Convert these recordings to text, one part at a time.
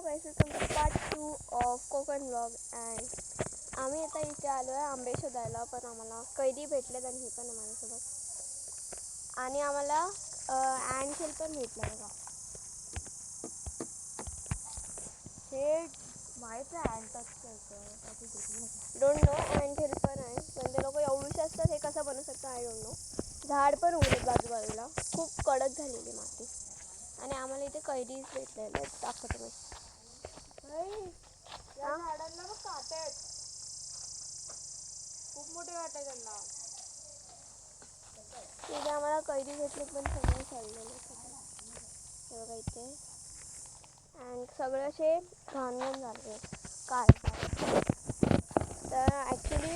Guys, welcome to part 2 of Konkan vlog. And आम्ही आता इथे आलो आहे आंबे शोधायला, पण आम्हाला कैरी भेटलेत आणि ही पण आहे माझ्यासोबत. आणि आम्हाला अँडशेल पण भेटला बघा. हे माहीत आहे अँटच डोंट नो अँडशेल पण आहे, पण ते लोक एवढूशे असतात, हे कसं बनवू शकतं आय डोंट नो. झाड पण उघडत बाजूबाजूला, खूप कडक झालेली माती. आणि आम्हाला इथे कैरीज भेटलेले आहेत, दाखवतो मी. या झाडांना बघ काटे आहेत, खूप मोठे काटे आहेत त्यांना. इथे आम्हाला कैरी भेटले, पण सगळे सडलेले हे बघा इथे. अँड सगळे असे घाण झाले काय. तर ॲक्च्युली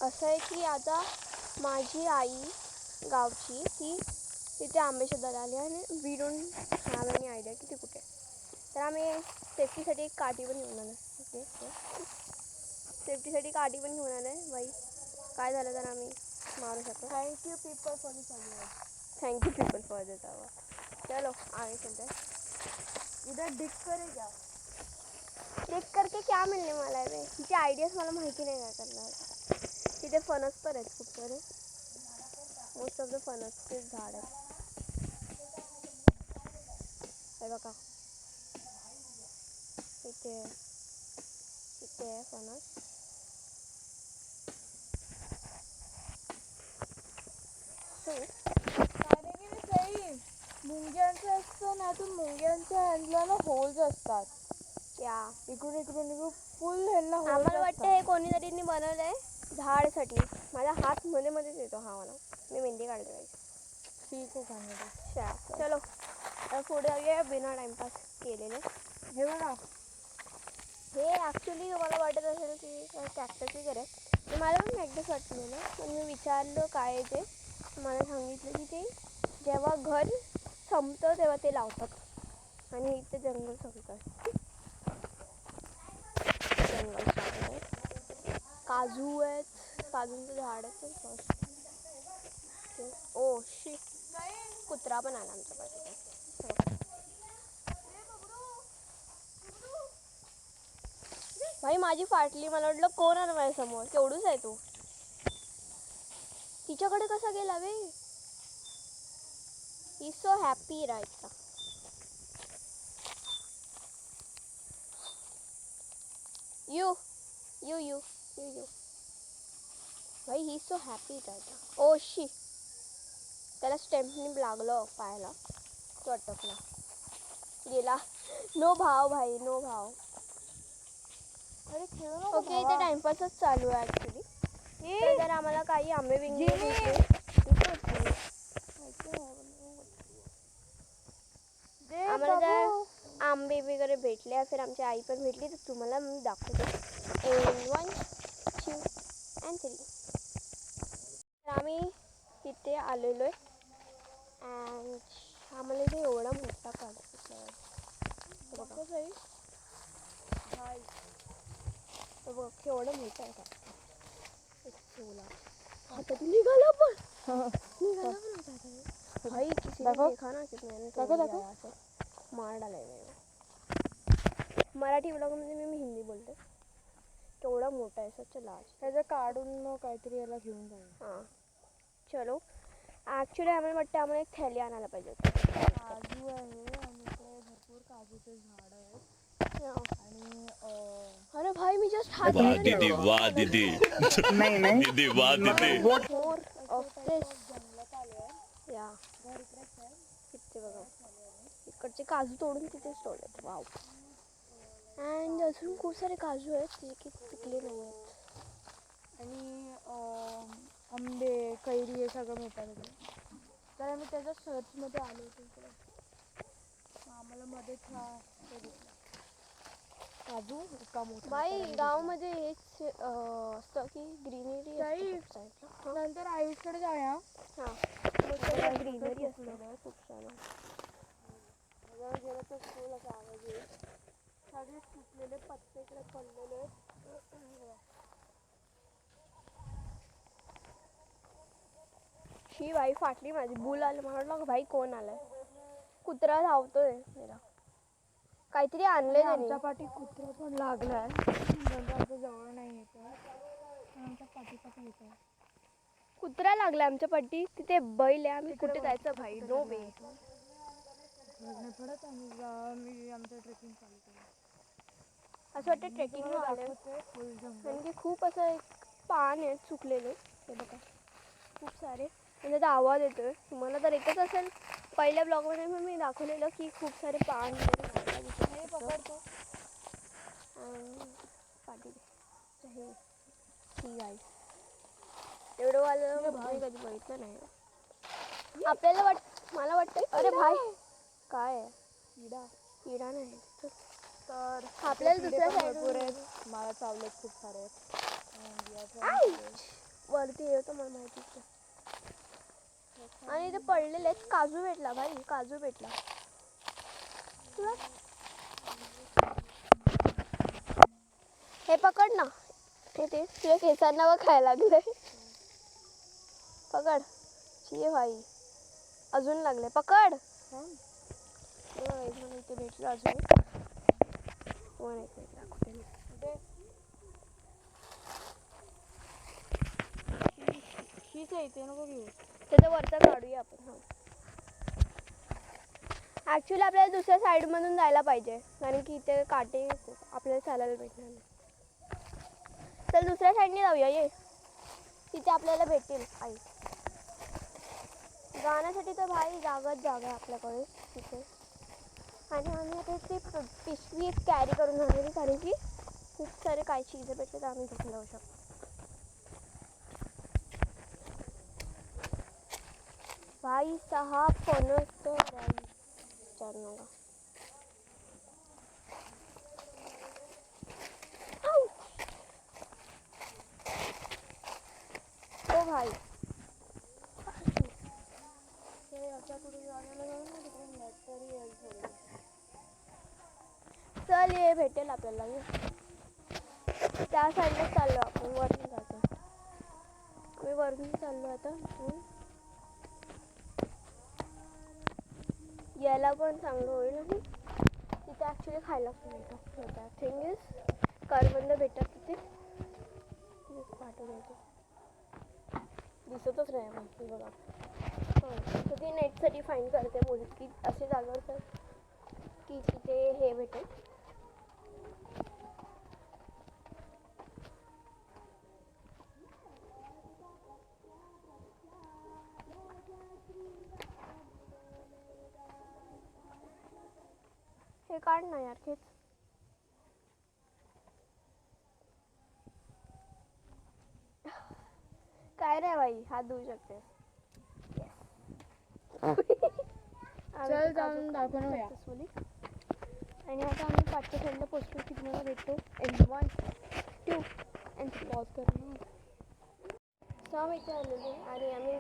असं आहे की आता माझी आई गावची ती तिथे आंबे शोधायला आली आणि we don't have any idea की ती कुठे. तर आम्ही सेफ्टीसाठी एक काठी पण घेऊन आलो. सेफ्टीसाठी काठी पण घेऊन आलो आहे. बाई काय झालं तर आम्ही मारू शकतो. Thank you people for the suggest. Thank you people for this hour. चलो आगे चलते हैं. इधर डिक करेगा. डिक करके क्या मिळणे मला आहे. तिचे आयडियाज मला माहिती नाही काय करणार. तिथे फणस पण आहेत खूप सारे. मोस्ट ऑफ द फणसचे झाड आहेत. हे बघा इथे इथे आहे फणस. मुंग्यांचं असतं ना, तर मुंग्यांच्या हँडला ना होल्स असतात. या इकडून इकडून इकडून फुल ह्यांना होल्स आम्हाला असतात. वाटतं हे कोणीतरी बनवलं आहे झाडसाठी. माझा हात मध्ये मध्येच येतो हा मला. मी मेहंदी काढते बाई. ठीक आहे चांगलं. चलो पुढे जाऊया बिना टाइमपास केलेले. हे बघा, हे ॲक्च्युली मला वाटत असेल की कॅक्टस वगैरे. मला पण कॅक्टस वाटलेलं, पण मी विचारलं काय आहे ते. मला सांगितलं की ते जेव्हा घर संपतं तेव्हा ते लावतात. आणि इथे जंगल संपतं. जंगल आहे. काजू आहेत, काजूंचं झाड आहे फर्स्ट. ओ शिट, कुत्रा पण आला आमच्या बाजूला. भाई माझी फाटली. मला वाटलं कोण आलं माझ्या समोर. केवढूच आहे तू. तिच्याकडे कसा गेला वे. ही सो हॅपी राईट ना. You you you you you भाई ही सो हॅपी राईट ना. ओ शी, त्याला स्टेम्पनी लागलं पायाला, तो अटकला गेला. नो भाव भाई, नो भाव. अरे खेळू नको. ओके इथे टाइमपासच चालू आहे ॲक्च्युली. तर जर आम्हाला काही आंबे बिंबे आम्हाला जर आंबे वगैरे भेटले, फिर आमची आई पण भेटली, तर तुम्हाला मी दाखवते. 1 2 and 3. तर आम्ही तिथे आलेलो आहे. अँड आम्हाला इथे एवढा मोठा काढतो बघा. बघ केवढं मोठं आहे का. हातात निघाला पण निघाला पण भाई किसी ने देखा ना कितने तो मार डाला है. मराठी व्लॉगमध्ये मी हिंदी बोलते. केवढा मोठा आहे, सच लार्ज. त्याचं काढून मग काहीतरी याला घेऊन जाऊ. हां चलो. ॲक्च्युली आम्हाला वाटतं आम्हाला एक थैली आणायला पाहिजे. काजू आहे आणि इकडे भरपूर काजूचे झाड आहेत. आणि अरे भाई मी जस्ट हात वाह दीदी, वाह दीदी. नहीं नहीं दीदी, वाह दीदी. मोर ऑफ दिस जंगलात आलो आहे. या घर इकडेच आहे. इथे बघा इकडचे काजू तोडून तिथेच तोडलेत. वाव. अँड अजून खूप सारे काजू आहेत जे की पिकले नाही आहेत. आणि आंबे कैरी हे सगळं मिळतात. तर आम्ही त्याच्या सर्चमध्ये आलो होतो इकडे. आम्हाला मध्येच काजू इतका मोठा. बाई गावामध्ये हेच असतं की ग्रीनरी असतं. नंतर आयुषकडे जाऊया. हां ग्रीनरी असतं खूप सारं. गेलं तर फुलाचा आवाज येईल. सगळे सुकलेले पत्ते इकडे पडलेले. शी बाई फाटली माझी. बुल आलं. मला वाटलं भाई कोण आलाय. कुत्रा धावतोय मेरा. काहीतरी आणले त्यांनी. आमच्या पाठी कुत्रा पण लागलाय म्हणजे आमच्या जवळ नाही येत पण आमच्या पाठी येत आहे. कुत्रा लागला आमच्या पट्टी. तिथे बैल आहे. आम्ही कुठे जायचं भाई? नो वे. पडत आम्ही आमचं ट्रेकिंग चालू केलं. असं वाटतं ट्रेकिंग आलं फुल जंगल. कारण की खूप असं एक पान आहेत सुकलेले. हे बघा खूप सारे. आणि त्याचा आवाज येतोय. तुम्हाला तर एकच असेल पहिल्या ब्लॉगमध्ये पण मी दाखवलेलं की खूप सारे पान हे पकडतो. पाठी हे ही गाईस एवढं वालं मी कधी बघितलं नाही. आपल्याला मला वाटतं अरे भाई काय आहे? किडा नाही तर आपल्याला दुसऱ्या भरपूर साईड आहेत. मला चावलेत खूप सारे वरती येतो मला माहिती. आणि इथे पडलेले आहेत. काजू भेटला भाई. काजू भेटला. हे पकड ना. ते तुझ्या केसांना व खायला लागले. पकड. शी भाई अजून लागले. पकड. इथे भेटलं अजून. दाखवते मी. हीच आहे इथे नको घेऊ. त्याचा वरचा काढूया आपण. ॲक्च्युली आपल्याला दुसऱ्या साईडमधून जायला पाहिजे कारण की इथे काटे आपल्याला चालायला भेटणार नाही. चल दुसऱ्या साईडने जाऊया. ये तिथे आपल्याला भेटेल आई. जाण्यासाठी तर भाई जागाच जागा आहे आपल्याकडे तिथे. आणि आम्ही आता ती पिशवी कॅरी करून आणली कारण की खूप सारे काही चीज भेटले तर आम्ही घेऊन जाऊ शकतो. भाई साहब फणस तो भाई विचारू ओ भाई चल ये भेटेल आपल्याला. त्या साईडला चाललो आपण. वरून जातो आम्ही. वरून चाललो आता. यायला पण चांगलं होईल. आणि तिथे ॲक्च्युली खायला पण मिळतं. थिंग इज करवंद भेटतात तिथे. पाठवून दिसतच नाही माहिती बघा. तर ती नेटसाठी फाईन करते. बोलत की असे जागेवर तर की तिथे हे भेटेल. हे काढ ना यार. खेच. काय नाही बाई. हात धुवू शकते. चल जाऊन दाखव ना. आणि आता आम्ही पाचच्या साईडला पोचतो की तुम्हाला भेटतो. 1 2 and 3 पॉज करून 6 इथे आलेले. आणि आम्ही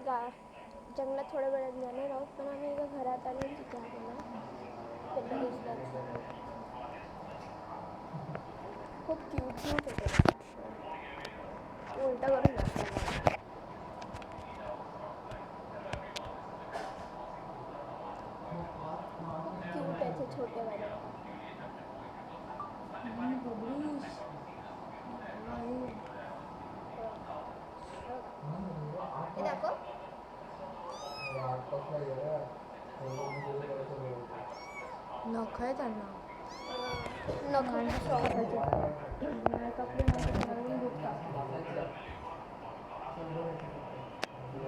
जंगलात थोड्या वेळात जाणार आहोत. पण आम्ही एका घरात आलो तिथे आम्हाला खूप क्यूट होते. उलटा करून जातो. क्यूट आहे ते छोटे वाले. हे दाखव. नख आहे त्यांना. नख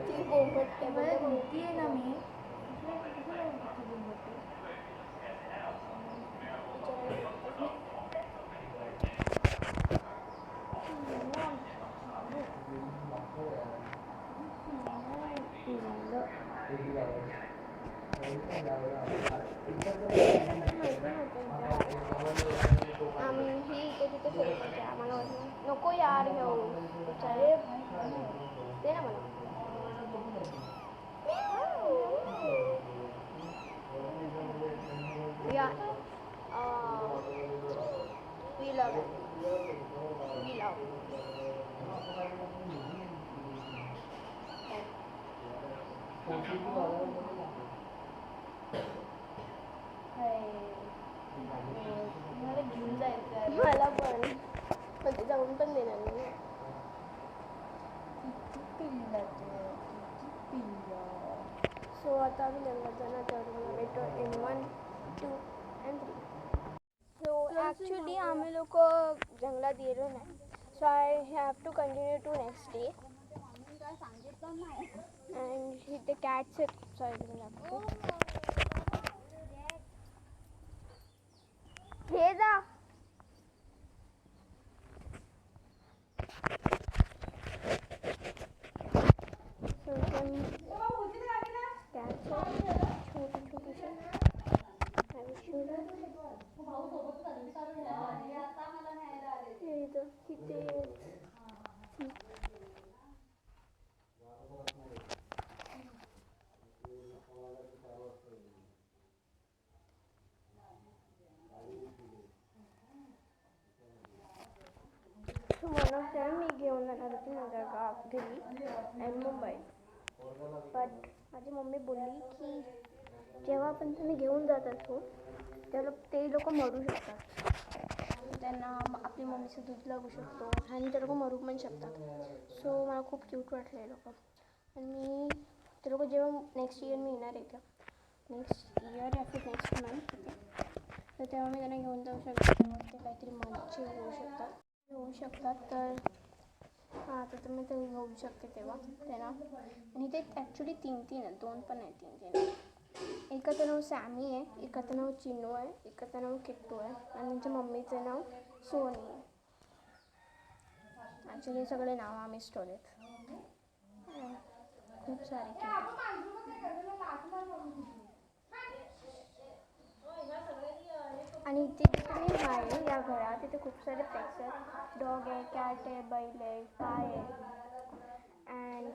ती बोंबटते. बोलती आहे ना मी. आम्ही ही इथे तिथे फिरत होते. आम्हाला नको यार घेऊ. बिचारे दे ना मला. या we love it. We love. मला घेऊन जायचं आहे. मला पण ते जाऊन पण देणार नाही. पिल्ला पिल्ला. सो आता आम्ही जंगलात जाणार तर metro in 1, 2 and 3. So actually आम्ही लोक जंगलात गेलो नाही. So I have to continue to next day. And इथे कॅट्स आहेत खूप सारे लागतो. हे जा. कॅट्स छोटे छोटेसे वन ऑफ देम मी घेऊन जाणार होती माझ्या घरी आणि मुंबई. बट माझी मम्मी बोलली की जेव्हा आपण तुम्ही घेऊन जात असतो तेव्हा ते लोक मरू शकतात. त्यांना आपली मम्मीचं दूध लागू शकतो आणि ते लोक मरू पण शकतात. सो मला खूप क्यूट वाटलं हे लोक. आणि ते लोक जेव्हा नेक्स्ट इयर मी येणार आहे नेक्स्ट इयर या फिर नेक्स्ट मंथ तर तेव्हा मी त्यांना घेऊन जाऊ शकते. तेव्हा ते काहीतरी मच्छी होऊ शकतात तर हां तर मी ते घेऊ शकते तेव्हा त्यांना. आणि ते ॲक्च्युली 3 आहेत, 2 पण नाही 3. एकाचं नाव सॅमी आहे, एकाचं नाव चिनू आहे, एकाचं नाव किट्टू आहे आणि त्यांच्या मम्मीचं नाव सोनी आहे. ॲक्च्युली सगळे नावं आम्ही ठेवलेत. खूप सारे आणि इथे जिथे मी आहे या घरात तिथे खूप सारे पेट्स आहेत. डॉग आहे, कॅट आहे, बैल आहे, गाय आहे अँड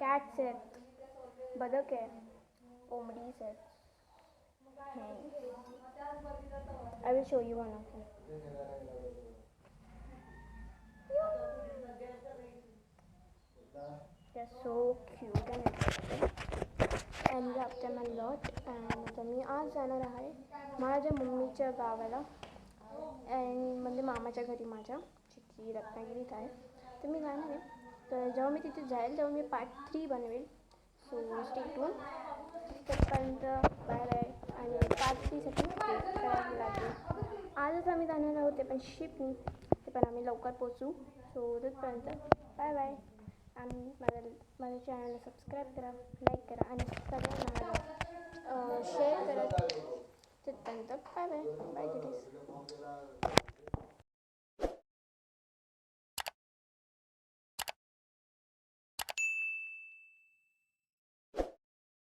कॅट्स आहेत, बदक आहे, कोंबडीज आहेत. I will show you one of them. They're so cute and interesting. I love them a lot. And आता मी आज जाणार आहे माझ्या मम्मीच्या गावाला आणि म्हणजे मामाच्या घरी माझ्या जिथे रत्नागिरीत आहे. तर मी जाणार आहे. तर जेव्हा मी तिथे जाईल तेव्हा मी पार्ट 3 बनवेल. So stay tune. तोपर्यंत बाय बाय. आणि पार्ट 3साठी वेट करायला लागेल. आजच आम्ही जाणार आहोत ते पण शिपनी. ते पण आम्ही लवकर पोचू. सो तिथपर्यंत बाय बाय. आणि माझ्या चॅनलला सबस्क्राईब करा, लाईक करा आणि सगळ्यांना शेअर करा. तिथपर्यंत बाय बाय. Bye goodies.